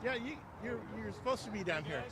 Yeah, you're supposed to be down here.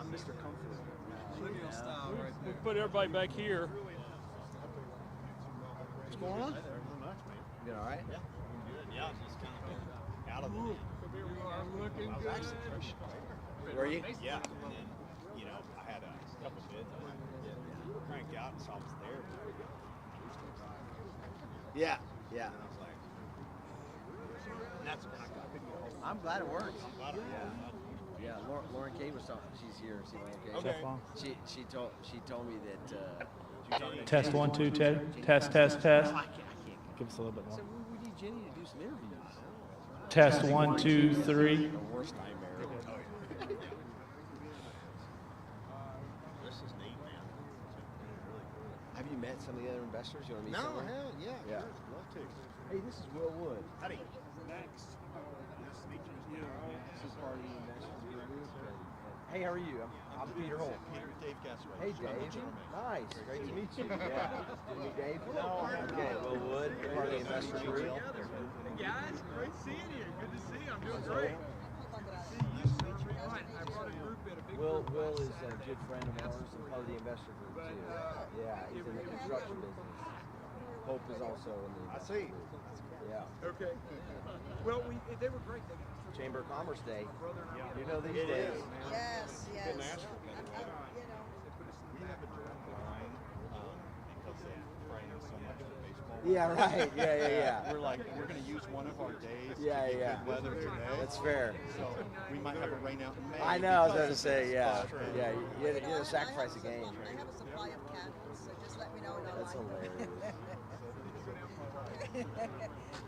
I'm Mr. Comfort. We put everybody back here. What's going on? You all right? Yeah. Yeah, just kind of out of it. You are looking I was good. actually pretty sure. Were you? Yeah. And then, I had a couple bids I had to crank out, so I was there. Yeah. Yeah. And I was like, and that's when I couldn't get a hold of I'm glad it worked. I'm glad I did. Yeah. Lauren Kay was talking. She's here. See Lauren Kay? Okay. She told me that. Test 1 2 test. Test. I can't. Give us a little bit So more. we need Jenny to do some interviews. Test 1 2 3. The worst nightmare. This is neat, man. Have you met some of the other investors? You want to meet some of them? haven't. Yeah. Yeah. Sure. Love to. Hey, this is Will Wood. Howdy. Thanks. Nice to meet you. This is part of the investors group. Hey, how are you? I'm Peter Holt. Dave Gasway. Hey, Dave. Nice. Great to meet you. Yeah. Did you meet Dave? No. Okay, Will Wood, part of the investor group. Hey guys, great seeing you. Good to see you. I'm doing So, great. I brought a group in, a big Will group. is a good friend of ours and part of the investor group too. Yeah, he's in the construction business. Hope is also in the I investor see. group. Yeah. Okay. Well, they were great. Chamber of Commerce Day. You know these It days. is. Yes, yes. Nashville, by the way. You know. We have a direct line praying so much for baseball. Yeah, right. Yeah. We're like, we're going to use one of our days Yeah, to get yeah. good weather today. That's fair. So we might have a rain out in May. I know. I was because going to of say, this. yeah. That's true. Yeah, you had to sacrifice a game. I have a supply of candles, so just let me know and I'll That's light them. hilarious.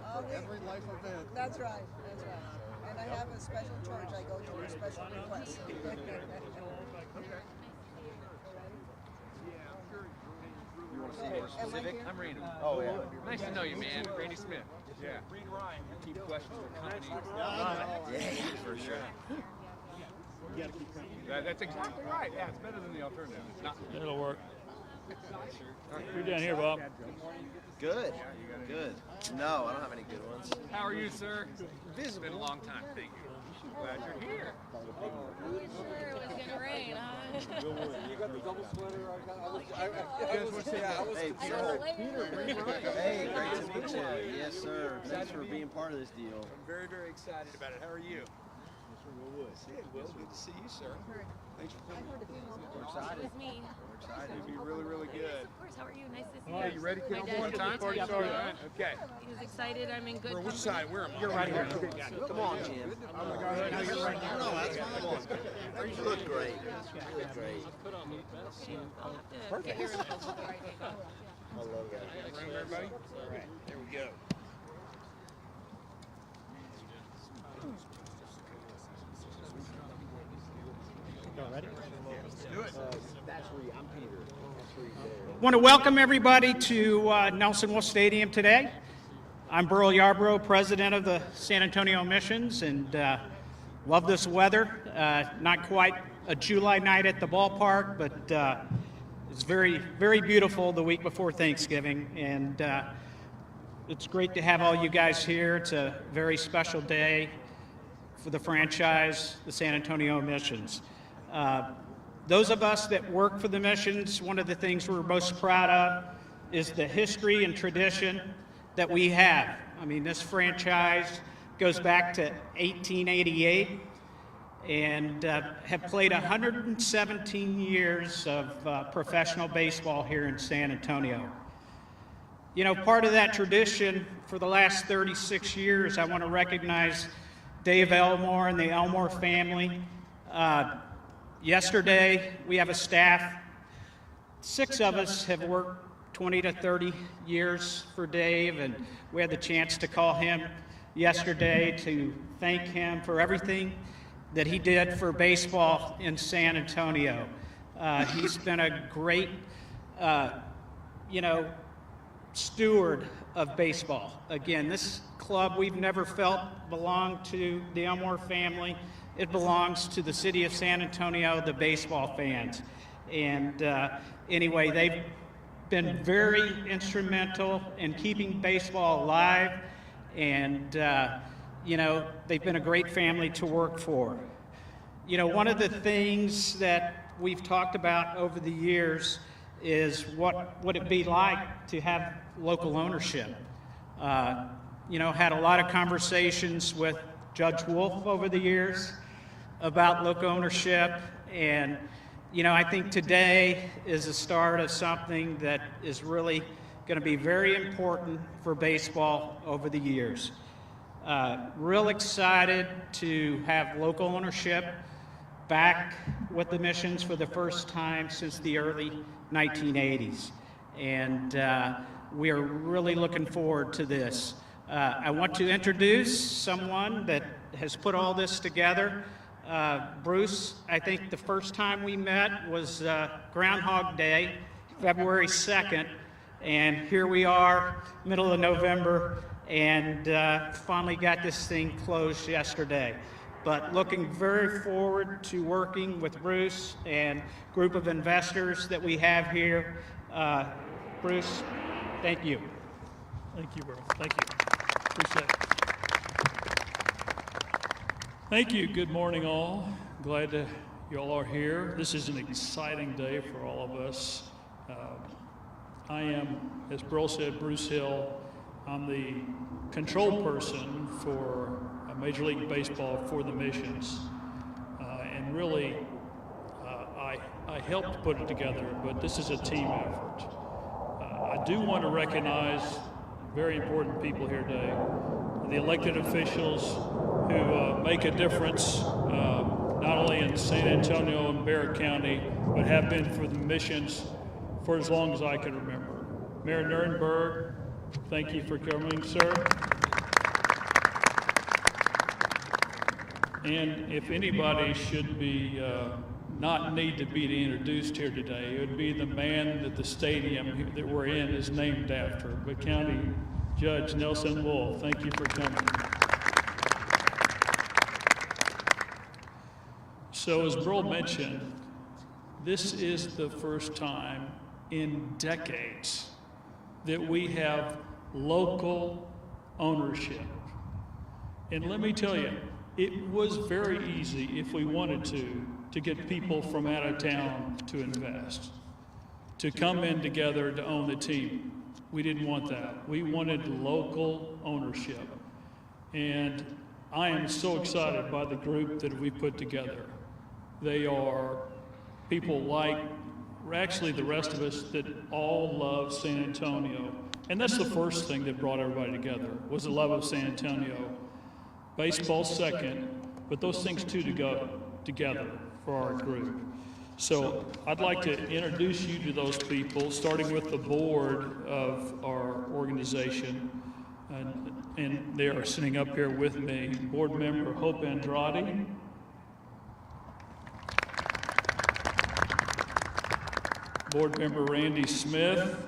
Oh, we- Every life event. That's right. And I have a special church I go to for special requests. You want to see more Am I specific? here? I'm Randy. Oh, yeah. Nice to know you, man. Randy Smith. Yeah. Keep questions with company. Yeah, for sure. That's exactly right. Yeah, it's better than the alternative. It's not. It'll work. You're down here, Bob. Good. Good. No, I don't have any good ones. How are you, sir? It's been a long time. Thank you. Glad you're here. Sure, it was gonna rain, huh? You got the double sweater. Hey, Peter. Hey, great to meet you. Yes, sir. Thanks for being part of this deal. I'm very, very excited about it. How are you? Good to see you, sir. Thanks for coming. We're excited. With me. We're excited. It'd be really, really good. Of course, how are you? Nice to see you. Hey, you ready to My come dad on is time? excited. All right. Okay. He was excited. I'm in good Which company. side? Where am I? You're right here. Come on, Jim. No, that's fine. Come on. You look great. You look great. I'll have to get your info before I take off. I love that. Room, everybody? All right. There we go. I'm Peter. Want to welcome everybody to Nelson Wolf Stadium today. I'm Burl Yarbrough, president of the San Antonio Missions, and love this weather. Not quite a July night at the ballpark, but it's very, very beautiful the week before Thanksgiving, and it's great to have all you guys here. It's a very special day for the franchise, the San Antonio Missions. Those of us that work for the missions, one of the things we're most proud of is the history and tradition that we have. I mean, this franchise goes back to 1888 and have played 117 years of professional baseball here in San Antonio. You know, part of that tradition for the last 36 years, I want to recognize Dave Elmore and the Elmore family. Yesterday, we have a staff. 6 of us have worked 20 to 30 years for Dave, and we had the chance to call him yesterday to thank him for everything that he did for baseball in San Antonio. He's been a great, steward of baseball. Again, this club we've never felt belonged to the Elmore family. It belongs to the city of San Antonio, the baseball fans. And anyway, they've been very instrumental in keeping baseball alive, and they've been a great family to work for. You know, one of the things that we've talked about over the years is what would it be like to have local ownership. Had a lot of conversations with Judge Wolf over the years about local ownership, and I think today is the start of something that is really going to be very important for baseball over the years. Real excited to have local ownership back with the missions for the first time since the early 1980s, and we are really looking forward to this. I want to introduce someone that has put all this together. Bruce, I think the first time we met was Groundhog Day, February 2nd, and here we are, middle of November, and finally got this thing closed yesterday. But looking very forward to working with Bruce and group of investors that we have here. Bruce, thank you. Thank you, Burl. Thank you. Appreciate it. Thank you. Good morning, all. Glad that you all are here. This is an exciting day for all of us. I am, as Burl said, Bruce Hill. I'm the control person for Major League Baseball for the missions. And really, I helped put it together, but this is a team effort. I do want to recognize very important people here today, the elected officials who make a difference not only in San Antonio and Barrett County, but have been for the missions for as long as I can remember. Mayor Nirenberg, thank you for coming, sir. And if anybody should be not need to be introduced here today, it would be the man that the stadium that we're in is named after, but County Judge Nelson Wolf. Thank you for coming. So as Burl mentioned, this is the first time in decades that we have local ownership. And let me tell you, it was very easy, if we wanted to get people from out of town to invest, to come in together to own the team. We didn't want that. We wanted local ownership. And I am so excited by the group that we put together. They are people like, actually the rest of us, that all love San Antonio. And that's the first thing that brought everybody together, was the love of San Antonio. Baseball second, but those things two to go together for our group. So I'd like to introduce you to those people, starting with the board of our organization. And they are sitting up here with me. Board member Hope Andrade. Board member Randy Smith.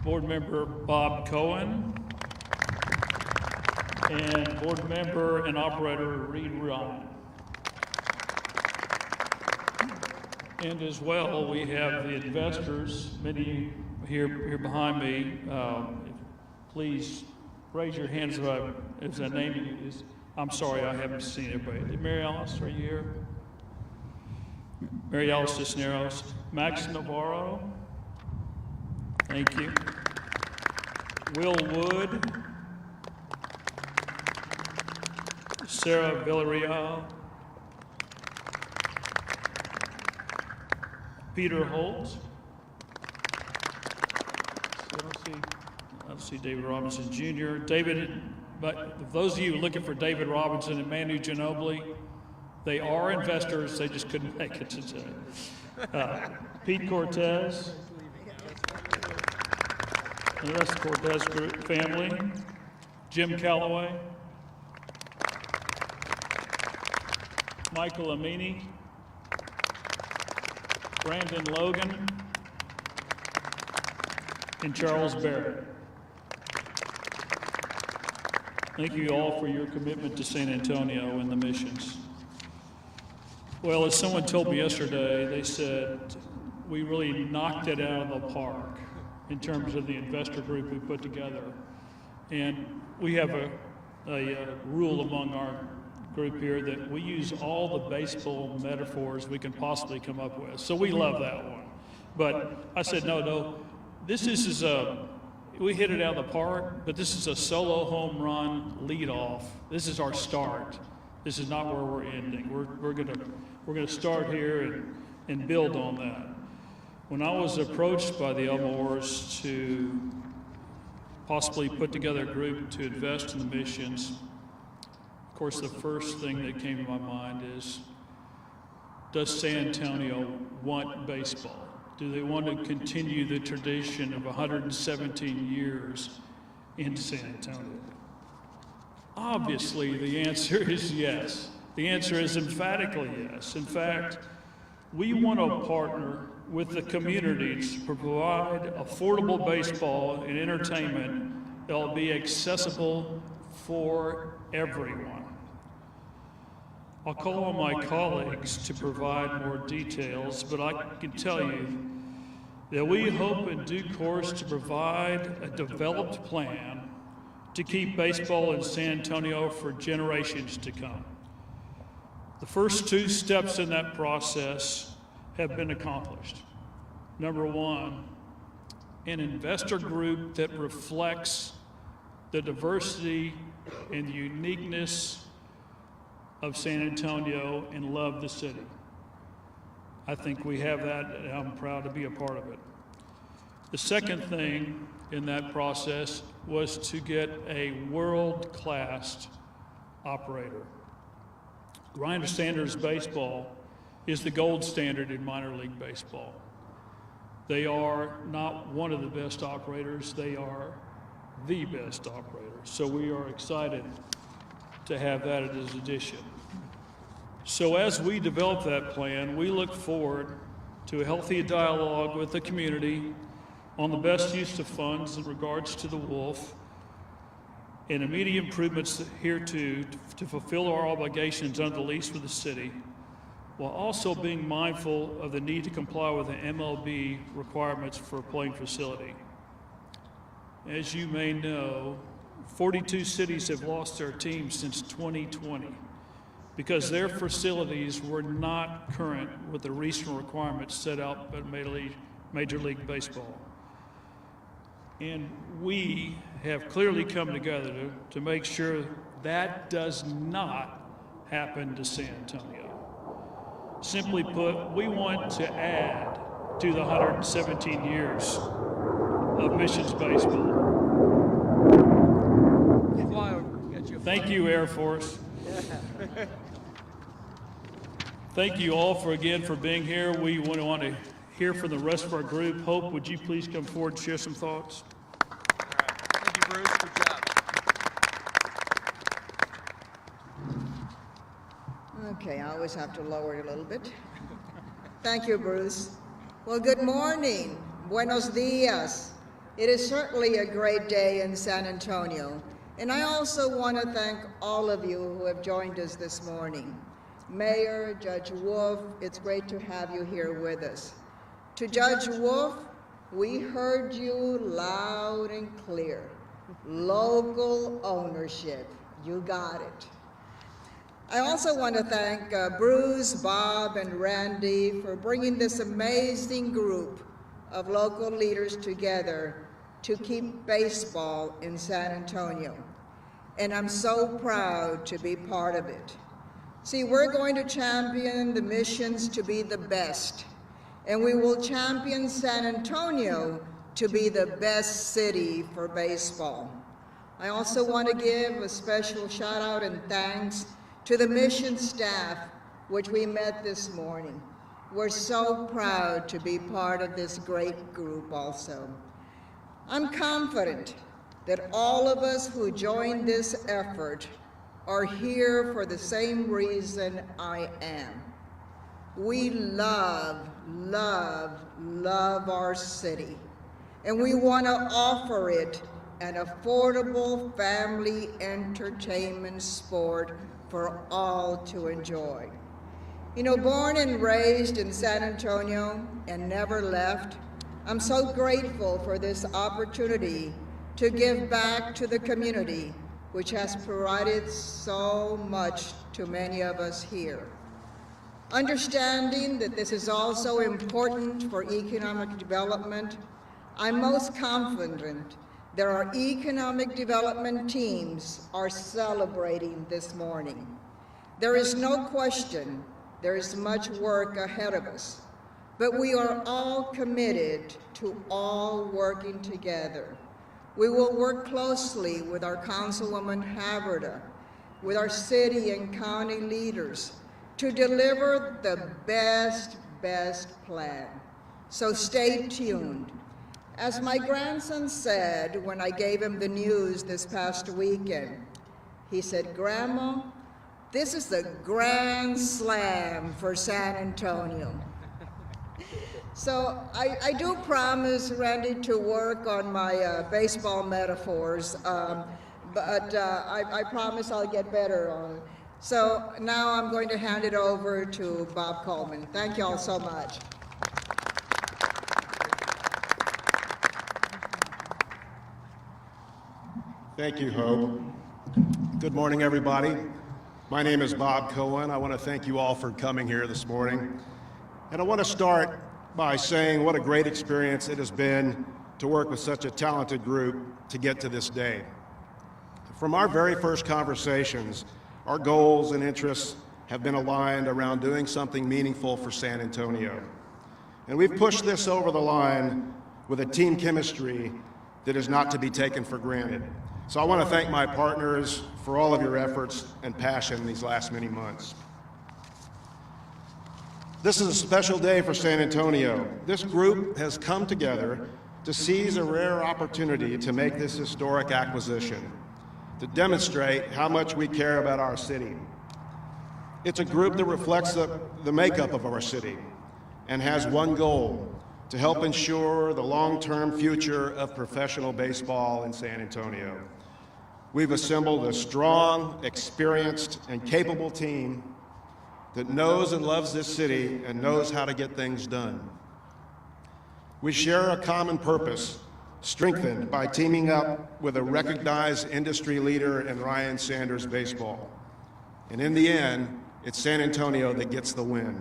Board member Bob Cohen. And board member and operator Reed Ryan. And as well, we have the investors, many here behind me. Please raise your hands if that name is. I'm sorry, I haven't seen everybody. Mary Alice, are you here? Mary Alice Cisneros. Max Navarro. Thank you. Will Wood. Sarah Villarreal. Peter Holt. I don't see David Robinson Jr. David, but those of you looking for David Robinson and Manu Ginobili, they are investors, they just couldn't make it today. Pete Cortez, and the rest of the Cortez group family. Jim Calloway. Michael Amini. Brandon Logan. And Charles Barrett. Thank you all for your commitment to San Antonio and the missions. Well, as someone told me yesterday, they said we really knocked it out of the park in terms of the investor group we put together. And we have a rule among our group here that we use all the baseball metaphors we can possibly come up with. So we love that one. But I said, no, this is we hit it out of the park, but this is a solo home run leadoff. This is our start. This is not where we're ending. We're gonna start here and build on that. When I was approached by the Elmores to possibly put together a group to invest in the missions, of course, the first thing that came to my mind is, does San Antonio want baseball? Do they want to continue the tradition of 117 years in San Antonio? Obviously, the answer is yes. The answer is emphatically yes. In fact, we want to partner with the community to provide affordable baseball and entertainment that will be accessible for everyone. I'll call on my colleagues to provide more details, but I can tell you that we hope in due course to provide a developed plan to keep baseball in San Antonio for generations to come. The first two steps in that process have been accomplished. Number one, an investor group that reflects the diversity and the uniqueness of San Antonio and love the city. I think we have that, and I'm proud to be a part of it. The second thing in that process was to get a world-class operator. Grinder Sanders Baseball is the gold standard in minor league baseball. They are not one of the best operators, they are the best operator. So we are excited to have that as an addition. So as we develop that plan, we look forward to a healthy dialogue with the community on the best use of funds in regards to the Wolf and immediate improvements here to fulfill our obligations under the lease with the city, while also being mindful of the need to comply with the MLB requirements for a playing facility. As you may know, 42 cities have lost their teams since 2020 because their facilities were not current with the recent requirements set out by Major League Baseball. And we have clearly come together to make sure that does not happen to San Antonio. Simply put, we want to add to the 117 years of Missions baseball. Fly over. Get you a Thank you, Air Force. Thank you all for being here. We want to hear from the rest of our group. Hope, would you please come forward and share some thoughts? Thank you, Bruce. Good job. Okay, I always have to lower it a little bit. Thank you, Bruce. Well, good morning. Buenos dias. It is certainly a great day in San Antonio. And I also want to thank all of you who have joined us this morning. Mayor, Judge Wolf, it's great to have you here with us. To Judge Wolf, we heard you loud and clear. Local ownership, you got it. I also want to thank Bruce, Bob, and Randy for bringing this amazing group of local leaders together to keep baseball in San Antonio. And I'm so proud to be part of it. See, we're going to champion the Missions to be the best, and we will champion San Antonio to be the best city for baseball. I also want to give a special shout out and thanks to the mission staff, which we met this morning. We're so proud to be part of this great group also. I'm confident that all of us who joined this effort are here for the same reason I am. We love, love, love our city, and we want to offer it an affordable family entertainment sport for all to enjoy. You know, born and raised in San Antonio and never left, I'm so grateful for this opportunity to give back to the community, which has provided so much to many of us here. Understanding that this is also important for economic development, I'm most confident that our economic development teams are celebrating this morning. There is no question there is much work ahead of us, but we are all committed to all working together. We will work closely with our Councilwoman Haverda, with our city and county leaders to deliver the best plan. So stay tuned. As my grandson said when I gave him the news this past weekend, he said, "Grandma, this is the grand slam for San Antonio." So I do promise, Randy, to work on my baseball metaphors, but I promise I'll get better on it. So now I'm going to hand it over to Bob Coleman. Thank you all so much. Thank you, Hope. Good morning, everybody. My name is Bob Cohen. I want to thank you all for coming here this morning. And I want to start by saying what a great experience it has been to work with such a talented group to get to this day. From our very first conversations, our goals and interests have been aligned around doing something meaningful for San Antonio. And we've pushed this over the line with a team chemistry that is not to be taken for granted. So I want to thank my partners for all of your efforts and passion these last many months. This is a special day for San Antonio. This group has come together to seize a rare opportunity to make this historic acquisition, to demonstrate how much we care about our city. It's a group that reflects the makeup of our city and has one goal: to help ensure the long-term future of professional baseball in San Antonio. We've assembled a strong, experienced, and capable team that knows and loves this city and knows how to get things done. We share a common purpose, strengthened by teaming up with a recognized industry leader in Ryan Sanders baseball. And in the end, it's San Antonio that gets the win.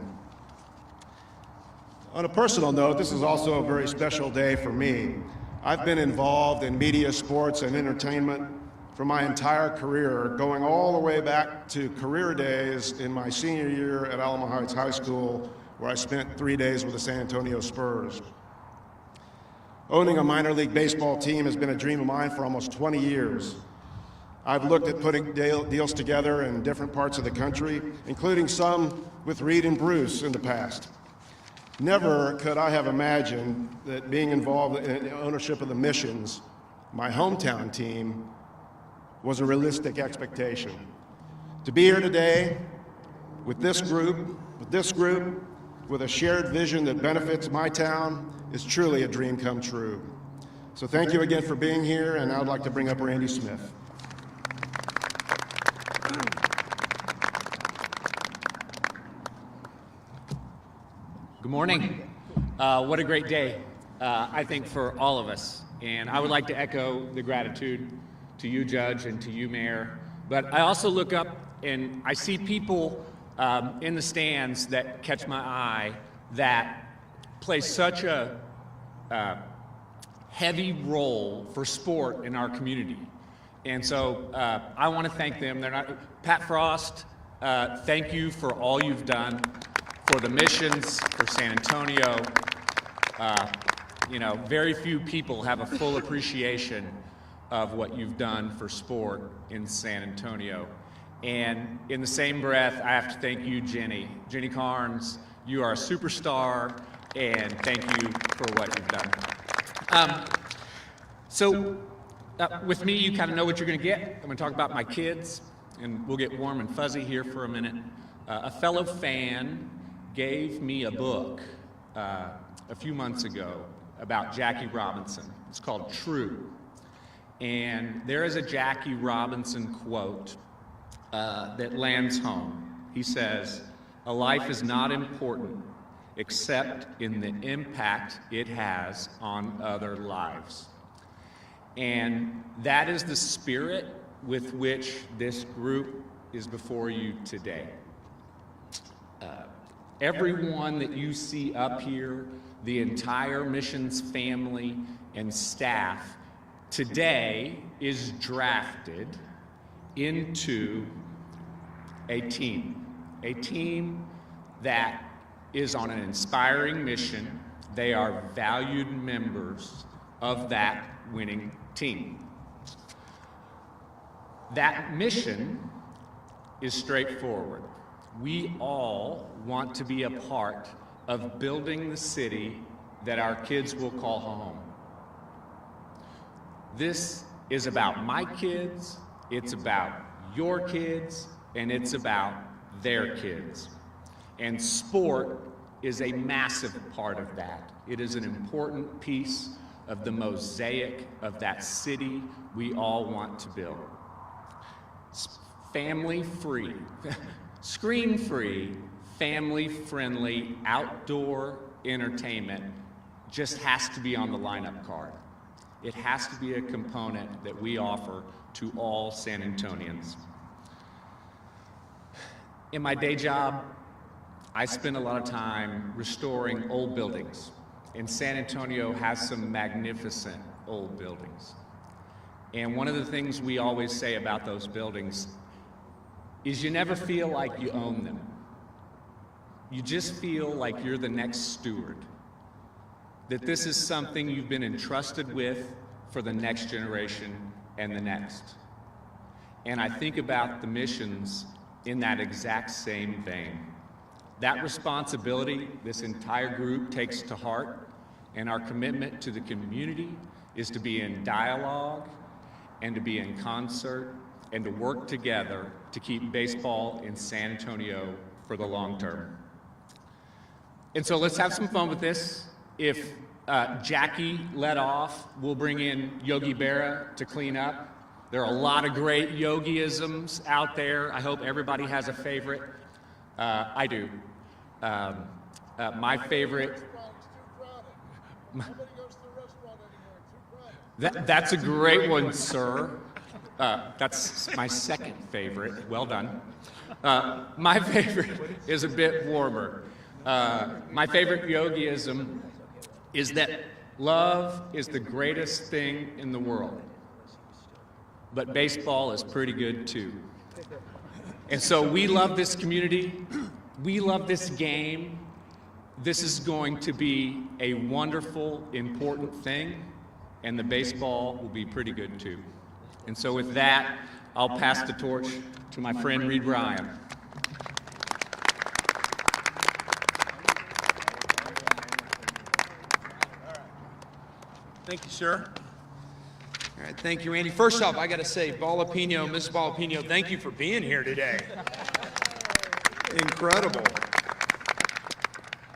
On a personal note, this is also a very special day for me. I've been involved in media, sports, and entertainment for my entire career, going all the way back to career days in my senior year at Alamo Heights High School, where I spent 3 days with the San Antonio Spurs. Owning a minor league baseball team has been a dream of mine for almost 20 years. I've looked at putting deals together in different parts of the country, including some with Reed and Bruce in the past. Never could I have imagined that being involved in ownership of the Missions, my hometown team, was a realistic expectation. To be here today with this group, with a shared vision that benefits my town, is truly a dream come true. So thank you again for being here, and I'd like to bring up Randy Smith. Good morning. What a great day, I think, for all of us. And I would like to echo the gratitude to you, Judge, and to you, Mayor. But I also look up and I see people in the stands that catch my eye that play such a heavy role for sport in our community. And so I want to thank them. Pat Frost, thank you for all you've done for the Missions, for San Antonio. Very few people have a full appreciation of what you've done for sport in San Antonio. And in the same breath, I have to thank you, Jenny Carnes. You are a superstar, and thank you for what you've done. With me, you kind of know what you're going to get. I'm going to talk about my kids, and we'll get warm and fuzzy here for a minute. A fellow fan gave me a book a few months ago about Jackie Robinson. It's called True. And there is a Jackie Robinson quote that lands home. He says, "A life is not important except in the impact it has on other lives." And that is the spirit with which this group is before you today. Everyone that you see up here, the entire Missions family and staff, today is drafted into a team that is on an inspiring mission. They are valued members of that winning team. That mission is straightforward. We all want to be a part of building the city that our kids will call home. This is about my kids, it's about your kids, and it's about their kids. And sport is a massive part of that. It is an important piece of the mosaic of that city we all want to build. Family-free, screen-free, family-friendly outdoor entertainment just has to be on the lineup card. It has to be a component that we offer to all San Antonians. In my day job, I spend a lot of time restoring old buildings, and San Antonio has some magnificent old buildings. And one of the things we always say about those buildings, is you never feel like you own them. You just feel like you're the next steward, that this is something you've been entrusted with for the next generation and the next. And I think about the missions in that exact same vein. That responsibility this entire group takes to heart, and our commitment to the community is to be in dialogue and to be in concert and to work together to keep baseball in San Antonio for the long term. And so let's have some fun with this. If Jackie led off, we'll bring in Yogi Berra to clean up. There are a lot of great yogiisms out there. I hope everybody has a favorite. I do. My favorite. That's a great one, sir. That's my second favorite. Well done. My favorite is a bit warmer. My favorite yogiism is that love is the greatest thing in the world. But baseball is pretty good too. And so we love this community. We love this game. This is going to be a wonderful, important thing, and the baseball will be pretty good too. And so with that, I'll pass the torch to my friend Reed Ryan. Thank you, sir. All right, thank you, Randy. First off, I got to say, Ballapino, Mrs. Ballapino, thank you for being here today. Incredible.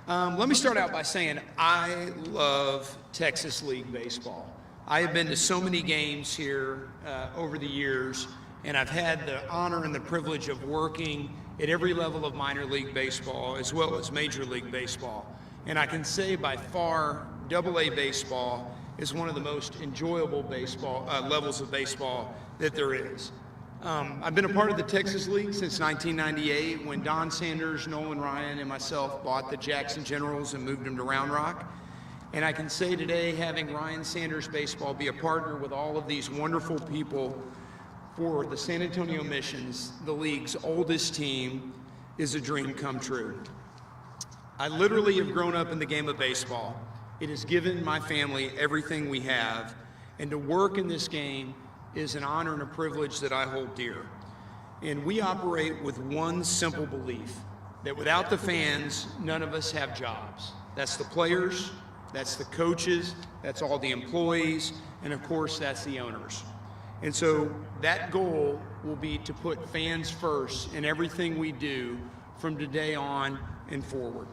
Let me start out by saying I love Texas League baseball. I have been to so many games here over the years, and I've had the honor and the privilege of working at every level of minor league baseball as well as major league baseball. And I can say by far, AA baseball is one of the most enjoyable baseball levels of baseball that there is. I've been a part of the Texas League since 1998 when Don Sanders, Nolan Ryan, and myself bought the Jackson Generals and moved them to Round Rock. And I can say today, having Ryan Sanders Baseball be a partner with all of these wonderful people for the San Antonio Missions, the league's oldest team, is a dream come true. I literally have grown up in the game of baseball. It has given my family everything we have, and to work in this game is an honor and a privilege that I hold dear. And we operate with one simple belief, that without the fans, none of us have jobs. That's the players, that's the coaches, that's all the employees, and of course, that's the owners. And so that goal will be to put fans first in everything we do from today on and forward.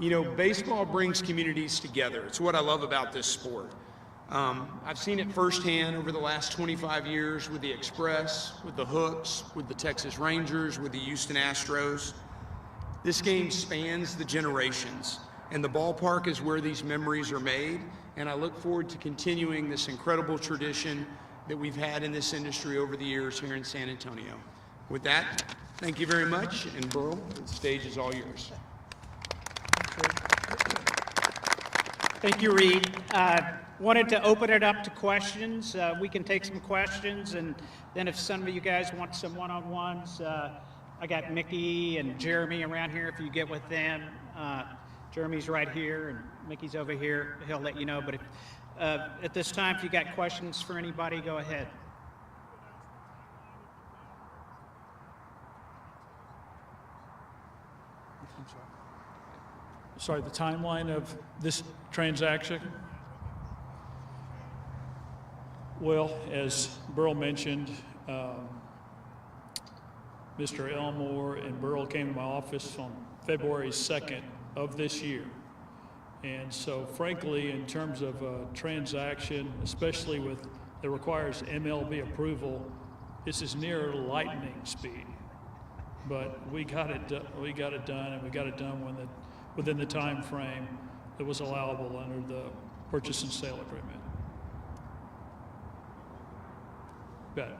You know, baseball brings communities together. It's what I love about this sport. I've seen it firsthand over the last 25 years with the Express, with the Hooks, with the Texas Rangers, with the Houston Astros. This game spans the generations, and the ballpark is where these memories are made, and I look forward to continuing this incredible tradition that we've had in this industry over the years here in San Antonio. With that, thank you very much, and Burl, the stage is all yours. Thank you, Reed. Wanted to open it up to questions. We can take some questions, and then if some of you guys want some one-on-ones, I got Mickey and Jeremy around here. If you get with them, Jeremy's right here, and Mickey's over here. He'll let you know. But if, at this time, if you got questions for anybody, go ahead. Sorry, the timeline of this transaction? Well, as Burl mentioned, Mr. Elmore and Burl came to my office on February 2nd of this year. And so frankly, in terms of a transaction, especially with that requires MLB approval, this is near lightning speed. But we got it done, and we got it done within the time frame that was allowable under the purchase and sale agreement. Bet.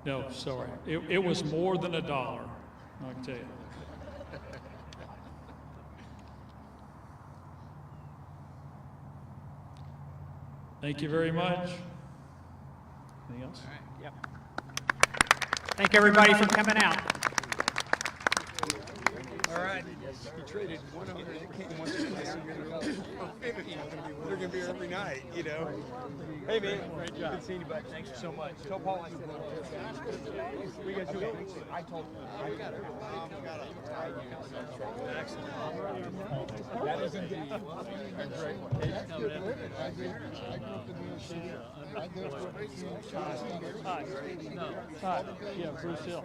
No, sorry. It was more than $1, I can tell you. Thank you very much. Anything else? Yep. Thank everybody for coming out. All right. You traded 100 that came once or twice a year for 50. They're going to be here every night, you know. Hey, man. Great job. Good seeing you, bud. Thanks so much. Tell Paul I said hello. We got you. I told him. I got it. Excellent. That is indeed a great one. Hi. Yeah, Bruce Hill.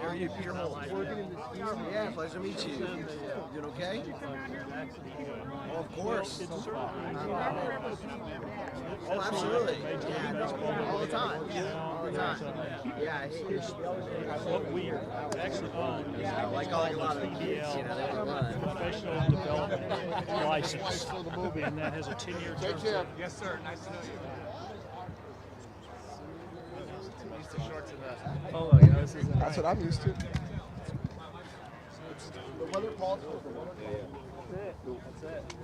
Are you working in the studio? Yeah, pleasure to meet you. Doing okay? Oh, of course. Oh, absolutely. Yeah, all the time. All the time. Yeah, What we actually own is like a lot of the kids, you know, they don't run. professional development license, and that has a 10-year term. Take care. Yes, sir. Nice to know you. Oh, yeah, this is that's what I'm used to. The weather calls for the weather. That's it.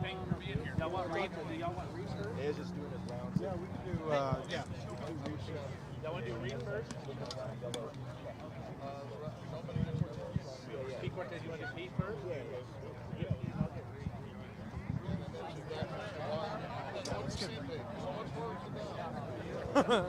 Thank you for being here. Y'all want read? Do y'all want research? They're just doing his rounds. Yeah, we can do, yeah. Y'all want to do read first? Pete Cortez, you want to do Pete first? Yeah.